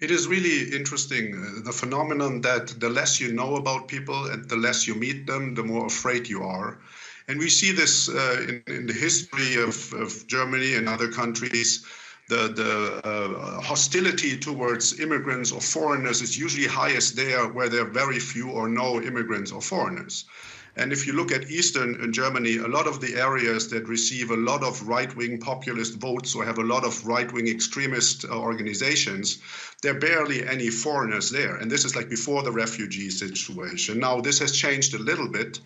It is really interesting, the phenomenon that the less you know about people and the less you meet them, the more afraid you are. And we see this in the history of Germany and other countries. The hostility towards immigrants or foreigners is usually highest there where there are very few or no immigrants or foreigners. And if you look at Eastern Germany, a lot of the areas that receive a lot of right-wing populist votes or have a lot of right-wing extremist organizations, there are barely any foreigners there. And this is like before the refugee situation. Now, this has changed a little bit.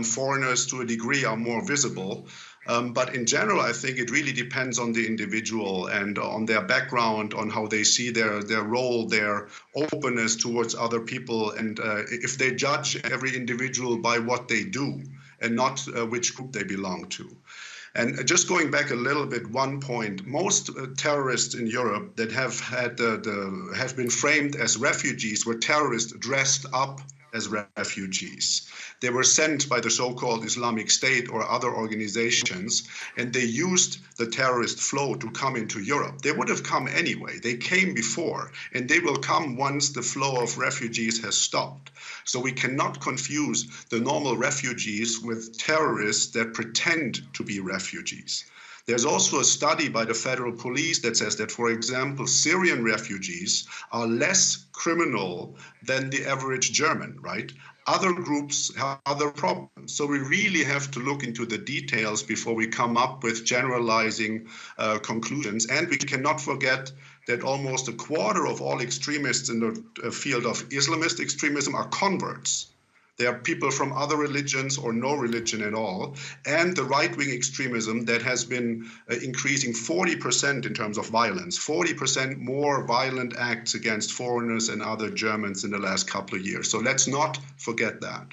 Foreigners to a degree are more visible. But in general, I think it really depends on the individual and on their background, on how they see their role, their openness towards other people, and if they judge every individual by what they do and not which group they belong to. And just going back a little bit, one point: most terrorists in Europe that have have been framed as refugees were terrorists dressed up as refugees. They were sent by the so-called Islamic State or other organizations, and they used the terrorist flow to come into Europe. They would have come anyway. They came before, and they will come once the flow of refugees has stopped. So we cannot confuse the normal refugees with terrorists that pretend to be refugees. There's also a study by the federal police that says that, for example, Syrian refugees are less criminal than the average German, right? Other groups have other problems. So we really have to look into the details before we come up with generalizing conclusions. And we cannot forget that almost a quarter of all extremists in the field of Islamist extremism are converts. There are people from other religions or no religion at all, and the right-wing extremism that has been increasing 40% in terms of violence, 40% more violent acts against foreigners and other Germans in the last couple of years. So let's not forget that.